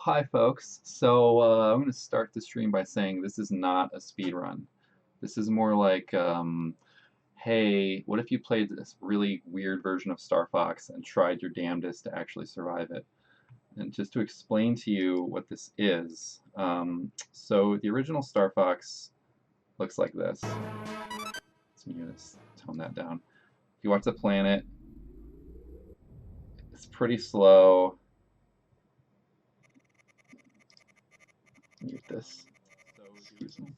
Hi folks, I'm going to start the stream by saying this is not a speed run. This is more like, hey, what if you played this really weird version of Star Fox and tried your damnedest to actually survive it? And just to explain to you what this is, so the original Star Fox looks like this. Let's tone that down. If you watch the planet, it's pretty slow. Mute this. Excuse me.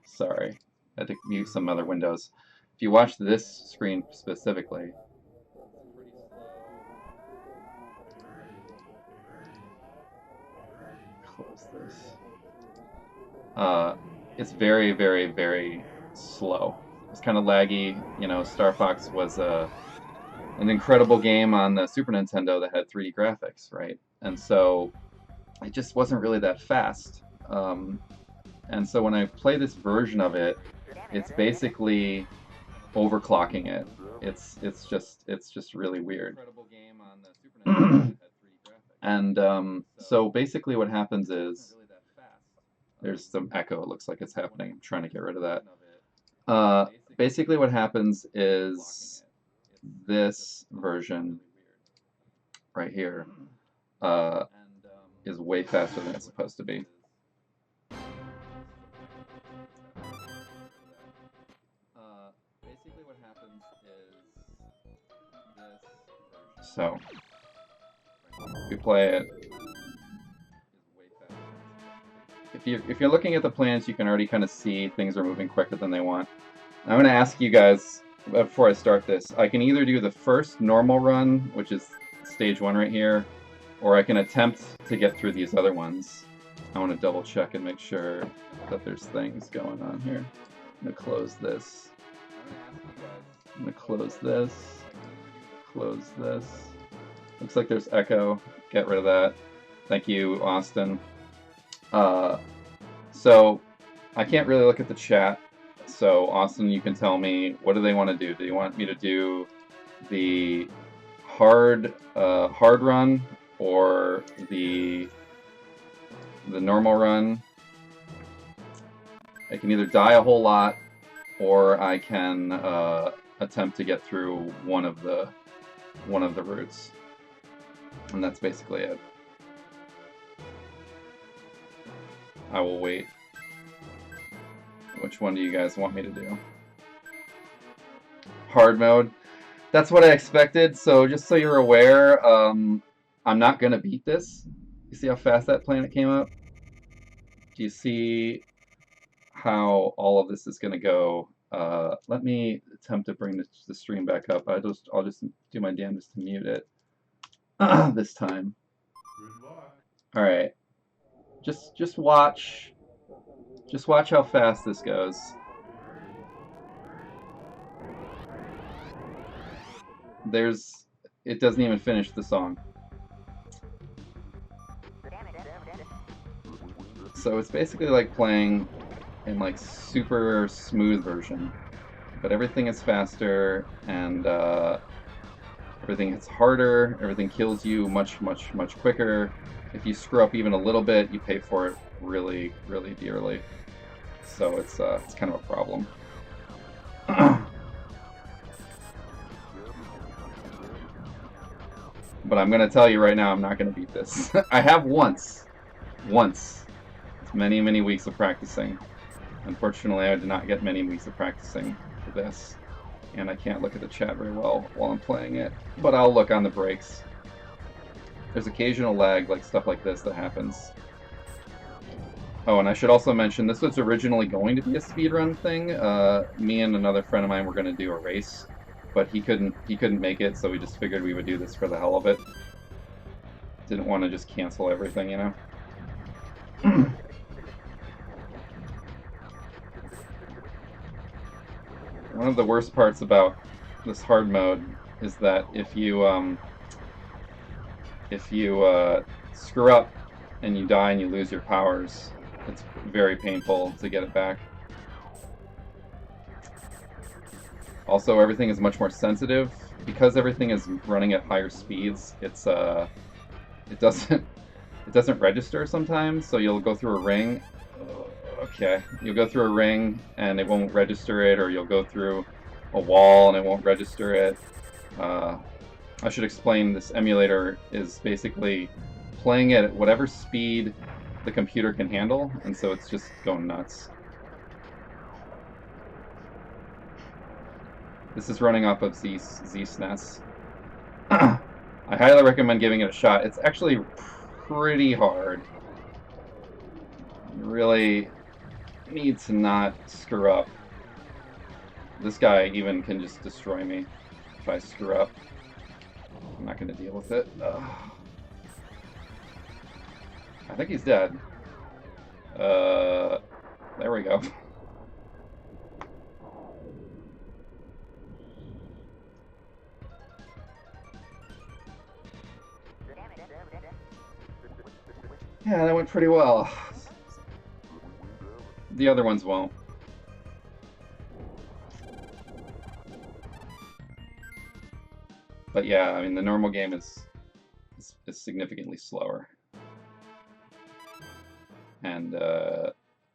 Sorry, I had to mute some other windows. If you watch this screen specifically, close this. It's very, very, very slow. It's kind of laggy. You know, Star Fox was an incredible game on the Super Nintendo that had 3D graphics, right? And so it just wasn't really that fast. And so when I play this version of it, it's basically overclocking it. It's just really weird. And so basically what happens is there's some echo. It looks like it's happening. I'm trying to get rid of that. Basically what happens is this version right here is way faster than it's supposed to be. Basically what happens is this. So if you play it, if you're looking at the plans, you can already kind of see things are moving quicker than they want. I'm going to ask you guys before I start this. I can either do the first normal run, which is stage 1 right here, or I can attempt to get through these other ones. I want to double check and make sure that there's things going on here. I'm going to close this. I'm going to close this. Close this. Looks like there's echo. Get rid of that. Thank you, Austin. So I can't really look at the chat. So Austin, you can tell me, what do they want to do? Do you want me to do the hard run or the normal run? I can either die a whole lot, or I can attempt to get through one of the routes, and that's basically it. I will wait. Which one do you guys want me to do? Hard mode. That's what I expected, so just so you're aware, I'm not going to beat this. You see how fast that planet came up? Do you see how all of this is going to go? Let me attempt to bring the stream back up. I'll just do my damnedest to mute it this time. All right. Just watch. Just watch how fast this goes. It doesn't even finish the song. So it's basically like playing in like super smooth version, but everything is faster and everything hits harder. Everything kills you much quicker. If you screw up even a little bit, you pay for it really dearly. So it's kind of a problem. But I'm gonna tell you right now, I'm not gonna beat this. I have once. It's many weeks of practicing. Unfortunately, I did not get many weeks of practicing for this, and I can't look at the chat very well while I'm playing it. But I'll look on the breaks. There's occasional lag, like stuff like this, that happens. Oh, and I should also mention, this was originally going to be a speedrun thing. Me and another friend of mine were going to do a race, but he couldn't make it, so we just figured we would do this for the hell of it. Didn't want to just cancel everything, you know? One of the worst parts about this hard mode is that if you screw up and you die and you lose your powers, it's very painful to get it back. Also, everything is much more sensitive. Because everything is running at higher speeds, it's it doesn't register sometimes. So you'll go through a ring. Okay, you'll go through a ring and it won't register it, or you'll go through a wall and it won't register it. I should explain, this emulator is basically playing at whatever speed the computer can handle, and so it's just going nuts. This is running off of SNES. I highly recommend giving it a shot. It's actually pretty hard. You really need to not screw up. This guy even can just destroy me if I screw up. I'm not going to deal with it. Ugh. I think he's dead. There we go. Yeah, that went pretty well. The other ones won't. But yeah, I mean, the normal game is significantly slower. And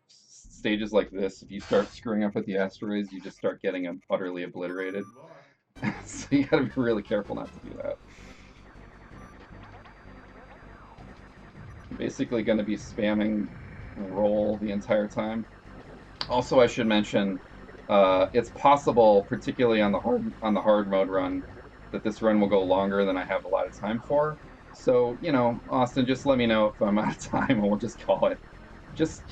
stages like this, if you start screwing up with the asteroids, you just start getting them utterly obliterated. So you gotta be really careful not to do that. I'm basically gonna be spamming roll the entire time. Also, I should mention, it's possible, particularly on the hard mode run, that this run will go longer than I have a lot of time for. So, you know, Austin, just let me know if I'm out of time and we'll just call it. Just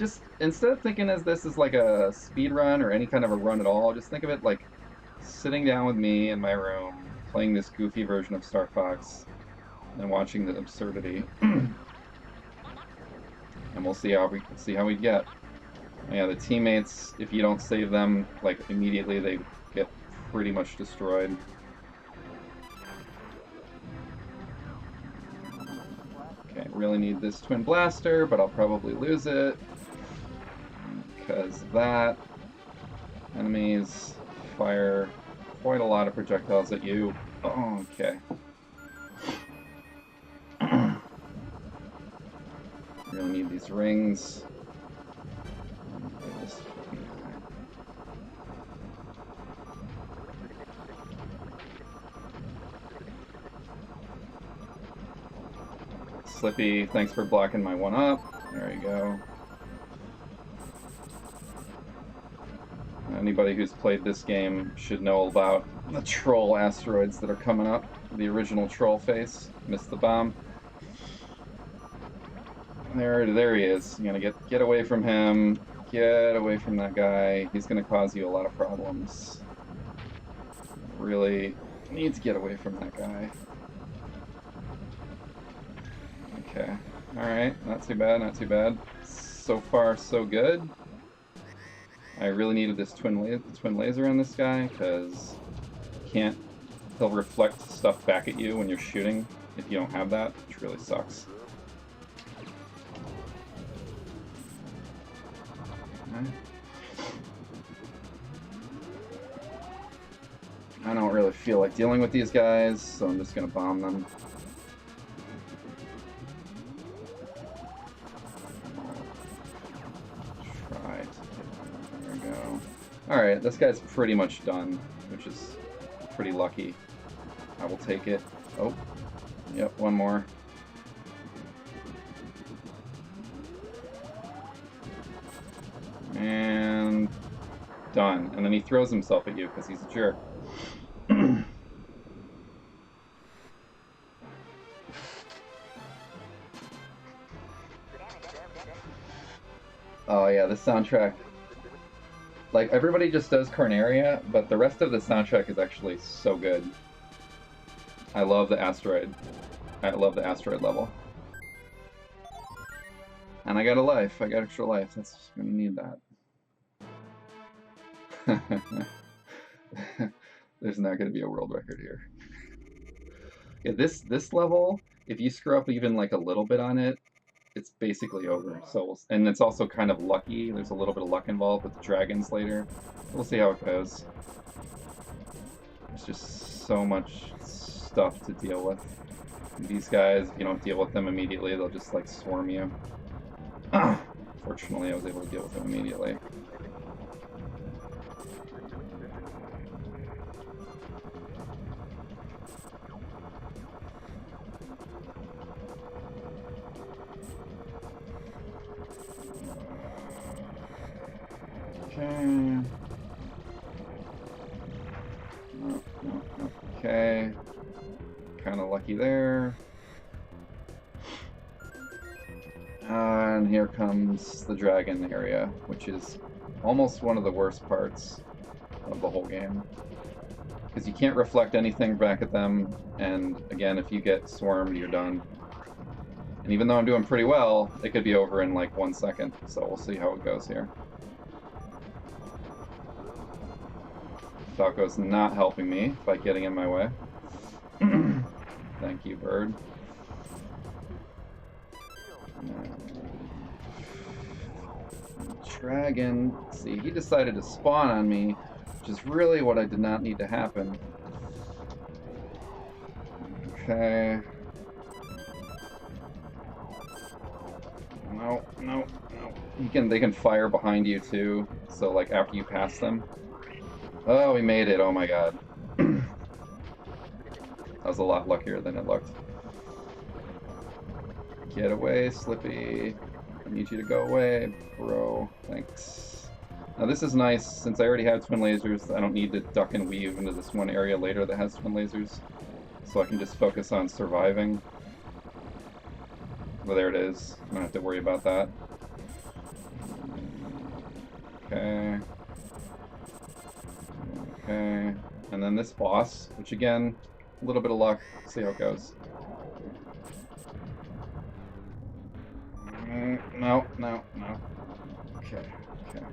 instead of thinking of this as like a speed run or any kind of a run at all, just think of it like sitting down with me in my room, playing this goofy version of Star Fox and watching the absurdity. And we'll see how we get. Yeah, the teammates, if you don't save them like immediately, they get pretty much destroyed. Okay, really need this twin blaster, but I'll probably lose it because of that. Enemies fire quite a lot of projectiles at you. Oh, okay. Really need these rings. Slippy, thanks for blocking my one up. There you go. Anybody who's played this game should know about the troll asteroids that are coming up. The original troll face. Missed the bomb. There he is. You're gonna get away from him. Get away from that guy. He's gonna cause you a lot of problems. Really need to get away from that guy. Okay. Alright, not too bad, not too bad. So far, so good. I really needed this twin laser on this guy, because he'll reflect stuff back at you when you're shooting if you don't have that, which really sucks. I don't really feel like dealing with these guys, so I'm just gonna bomb them. There we go. Alright, this guy's pretty much done, which is pretty lucky. I will take it. Oh, yep, one more. And done. And then he throws himself at you because he's a jerk. Oh yeah, the soundtrack. Like, everybody just does Corneria, but the rest of the soundtrack is actually so good. I love the asteroid. I love the asteroid level. And I got a life. I got extra life. That's gonna need that. There's not gonna be a world record here. Yeah, this level, if you screw up even like a little bit on it, it's basically over. So, and it's also kind of lucky. There's a little bit of luck involved with the dragons later. We'll see how it goes. There's just so much stuff to deal with. These guys, if you don't deal with them immediately, they'll just like swarm you. Fortunately, I was able to deal with them immediately. Okay. Okay. Kind of lucky there. And here comes the dragon area, which is almost one of the worst parts of the whole game. Because you can't reflect anything back at them, and again, if you get swarmed, you're done. And even though I'm doing pretty well, it could be over in like 1 second, so we'll see how it goes here. Falco's not helping me by getting in my way. Thank you, bird. Dragon, see, he decided to spawn on me, which is really what I did not need to happen. Okay. No, no, no. They can fire behind you too, so like after you pass them. Oh, we made it, oh my god. That was a lot luckier than it looked. Get away, Slippy. I need you to go away, bro. Thanks. Now this is nice, since I already have twin lasers, I don't need to duck and weave into this one area later that has twin lasers. So I can just focus on surviving. Well, there it is. I don't have to worry about that. Okay. Okay. And then this boss, which again, a little bit of luck. See how it goes. No, no, no. Okay, okay.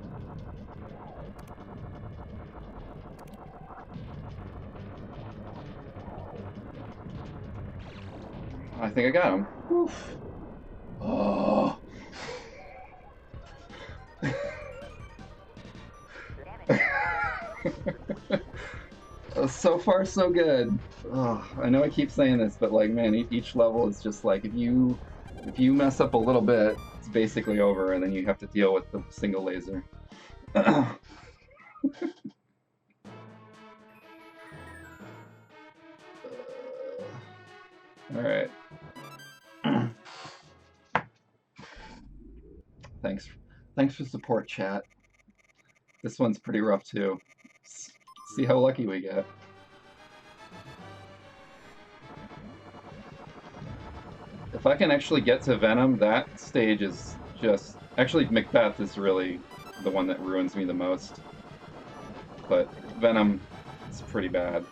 I think I got him. Oof. Oh. So far, so good. Oh, I know I keep saying this, but like, man, each level is just like, if you mess up a little bit, it's basically over, and then you have to deal with the single laser. Alright. Thanks for support, chat. This one's pretty rough too. See how lucky we get. If I can actually get to Venom, that stage is just... Actually, Macbeth is really the one that ruins me the most. But Venom is pretty bad.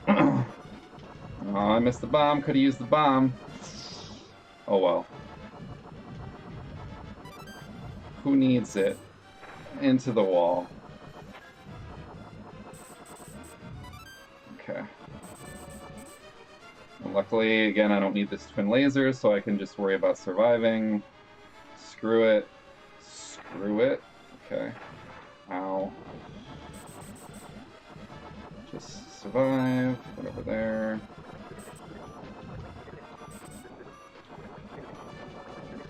Oh, I missed the bomb. Could have used the bomb. Oh well. Who needs it? Into the wall. Okay. And luckily, again, I don't need this twin laser, so I can just worry about surviving. Screw it. Screw it. Okay. Ow. Just survive. Put over there.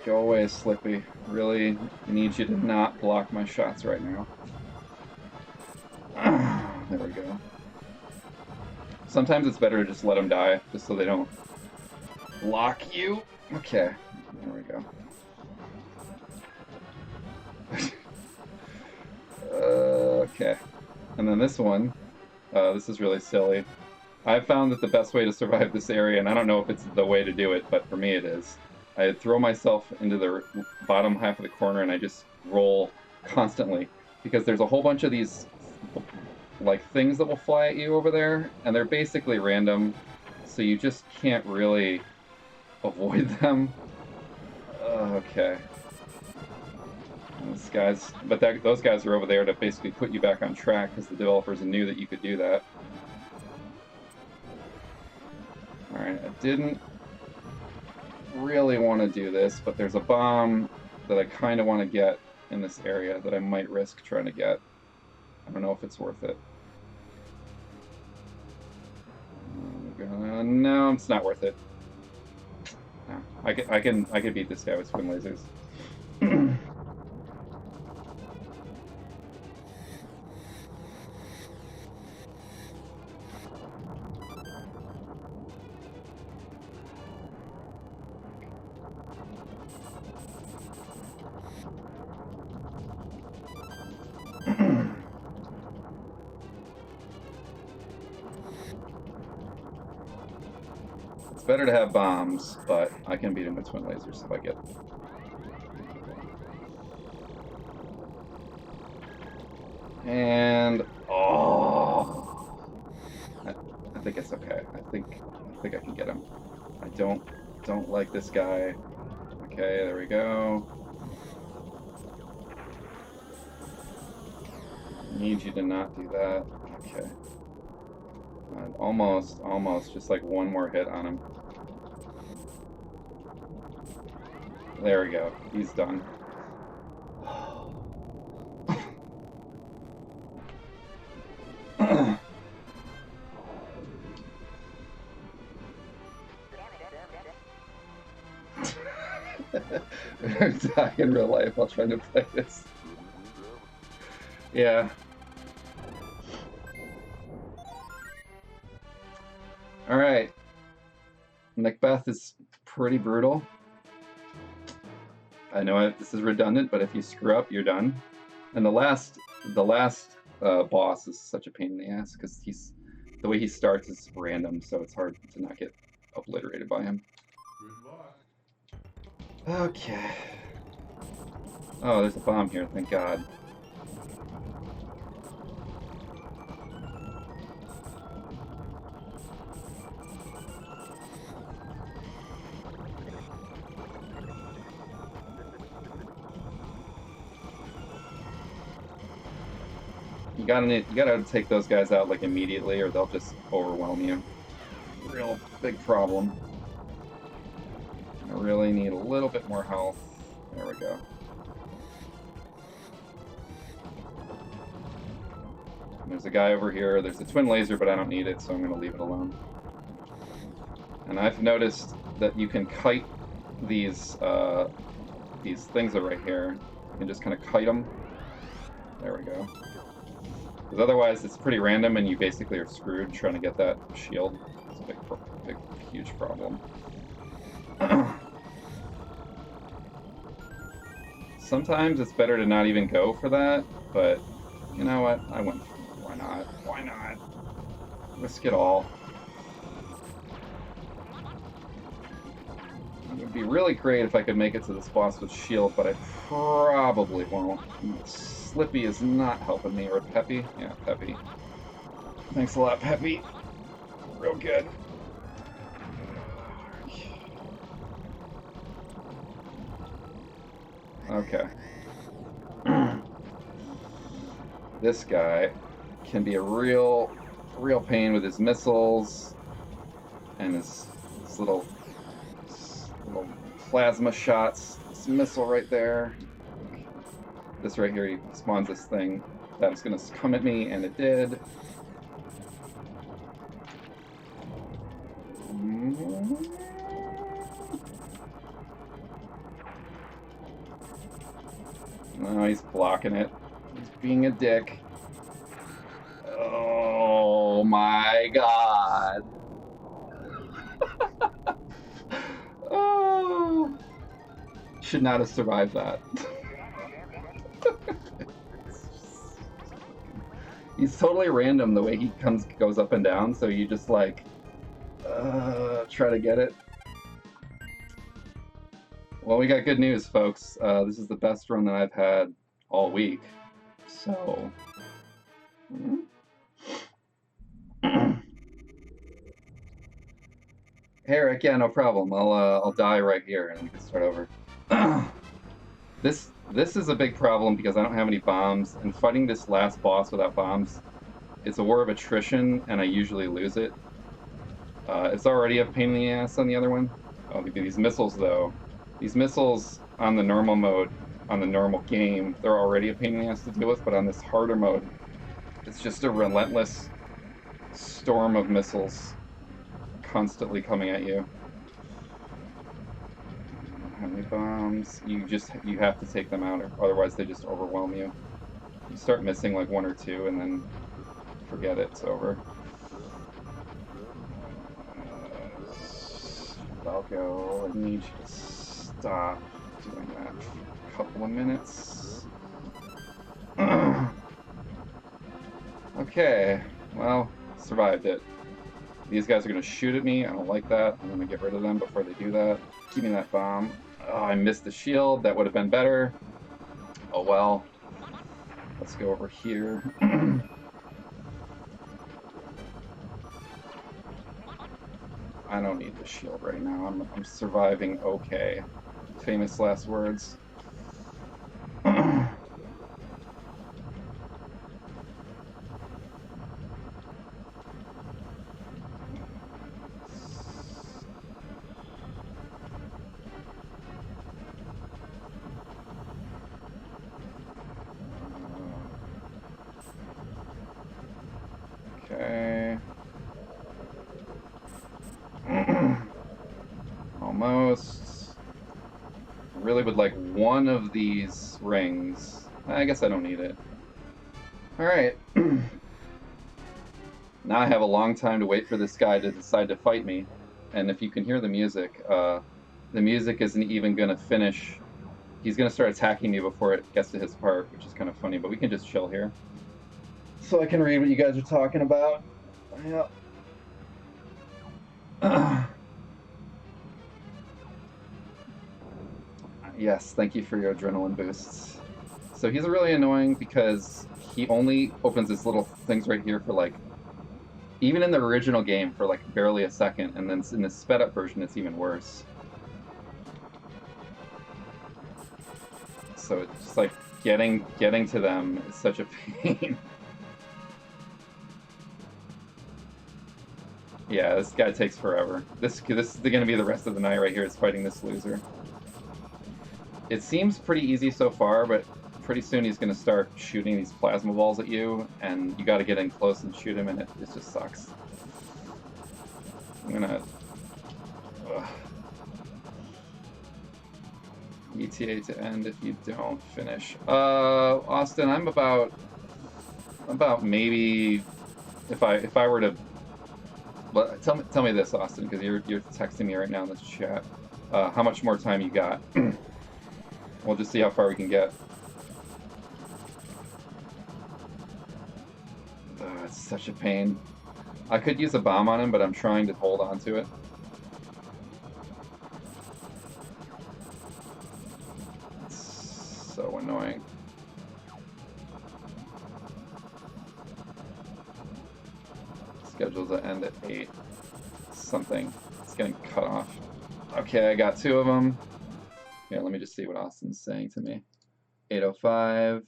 Go away, Slippy. Really need you to not block my shots right now. There we go. Sometimes it's better to just let them die, just so they don't block you. Okay, there we go. Okay, and then this one. This is really silly. I've found that the best way to survive this area, and I don't know if it's the way to do it, but for me it is, I throw myself into the bottom half of the corner and I just roll constantly, because there's a whole bunch of these like things that will fly at you over there, and they're basically random, so you just can't really avoid them. Okay. Those guys are over there to basically put you back on track, because the developers knew that you could do that. Alright, I didn't really want to do this, but there's a bomb that I kind of want to get in this area that I might risk trying to get. I don't know if it's worth it. I'm No, it's not worth it. No, I can beat this guy with twin lasers. It's better to have bombs, but I can beat him with twin lasers if I get. And oh, I think it's okay. I think I can get him. I don't like this guy. Okay, there we go. Need you to not do that. Okay. And almost, just like one more hit on him. There we go. He's done. Die in real life while trying to play this. Yeah. Alright. Macbeth is pretty brutal. I know this is redundant, but if you screw up, you're done. And the last boss is such a pain in the ass because the way he starts is random, so it's hard to not get obliterated by him. Okay. Oh, there's a bomb here, thank God. You gotta take those guys out like immediately or they'll just overwhelm you. Real big problem. I really need a little bit more health. There we go. There's a guy over here. There's a twin laser, but I don't need it, so I'm going to leave it alone. And I've noticed that you can kite these things are right here. You can just kind of kite them. There we go. Because otherwise, it's pretty random, and you basically are screwed trying to get that shield. It's a big, huge problem. Sometimes it's better to not even go for that, but you know what? I went. Why not? Why not? Risk it all. It would be really great if I could make it to this boss with shield, but I probably won't. Slippy is not helping me, or Peppy. Yeah, Peppy. Thanks a lot, Peppy. Real good. Okay. This guy can be a real pain with his missiles and his little plasma shots. This missile right there. This right here, he spawns this thing that was going to come at me, and it did. No, he's blocking it. He's being a dick. Oh my God. Oh. Should not have survived that. He's totally random the way he goes up and down, so you just like try to get it. Well, we got good news, folks. This is the best run that I've had all week. So, hey, Rick, yeah, no problem. I'll die right here and we can start over. This is a big problem because I don't have any bombs, and fighting this last boss without bombs is a war of attrition, and I usually lose it. It's already a pain in the ass on the other one. These missiles, though. These missiles on the normal mode, on the normal game, they're already a pain in the ass to deal with, but on this harder mode, it's just a relentless storm of missiles constantly coming at you. How many bombs? You have to take them out, or otherwise they just overwhelm you. You start missing like one or two, and then forget it. It's over. Falco, I need you to stop doing that for a couple of minutes. Okay, well, survived it. These guys are going to shoot at me. I don't like that. I'm going to get rid of them before they do that. Give me that bomb. Oh, I missed the shield. That would have been better. Oh well. Let's go over here. I don't need the shield right now. I'm surviving okay. Famous last words. Okay. Almost. I really would like one of these rings. I guess I don't need it. Alright. Now I have a long time to wait for this guy to decide to fight me. And if you can hear the music isn't even going to finish. He's going to start attacking me before it gets to his part, which is kind of funny, but we can just chill here. So I can read what you guys are talking about. Yeah. Yes, thank you for your adrenaline boosts. So he's really annoying because he only opens his little things right here for like, even in the original game, for like barely a second, and then in the sped up version it's even worse. So it's just like getting to them is such a pain. Yeah, this guy takes forever. This is going to be the rest of the night right here, is fighting this loser. It seems pretty easy so far, but pretty soon he's going to start shooting these plasma balls at you, and you got to get in close and shoot him, and it just sucks. I'm going to... ETA to end if you don't finish. Austin, I'm about maybe... If I were to... But tell me this, Austin, because you're texting me right now in this chat. How much more time you got? We'll just see how far we can get. It's such a pain. I could use a bomb on him, but I'm trying to hold on to it. It's so annoying. Scheduled to end at 8 something. It's getting cut off. Okay, I got 2 of them. Here, let me just see what Austin's saying to me. 8:05,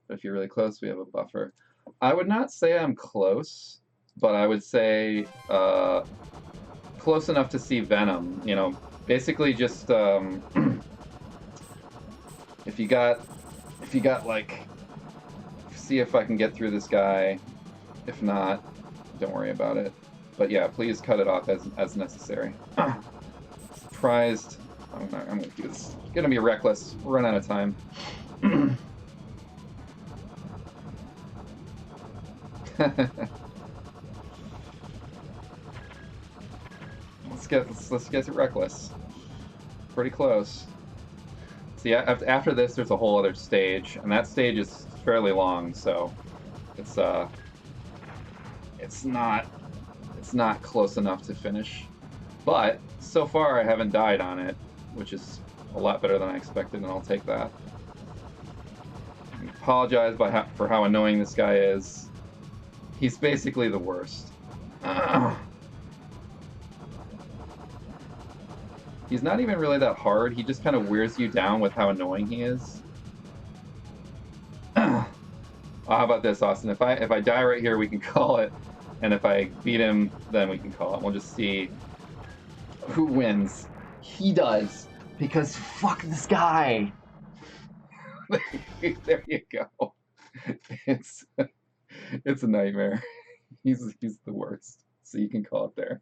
but if you're really close, we have a buffer. I would not say I'm close, but I would say close enough to see Venom. You know, basically just if you got like, see if I can get through this guy. If not, don't worry about it. But yeah, please cut it off as necessary. Surprised. I'm gonna do this. It's gonna be reckless. We're running out of time. Let's get it reckless. Pretty close. See, after this, there's a whole other stage, and that stage is fairly long, so it's not close enough to finish. But so far, I haven't died on it, which is a lot better than I expected, and I'll take that. I apologize for how annoying this guy is. He's basically the worst. He's not even really that hard. He just kind of wears you down with how annoying he is. How about this, Austin? If I die right here, we can call it, and if I beat him, then we can call it. We'll just see who wins. He does, because fuck this guy. There you go. It's a nightmare. He's the worst. So you can call it there.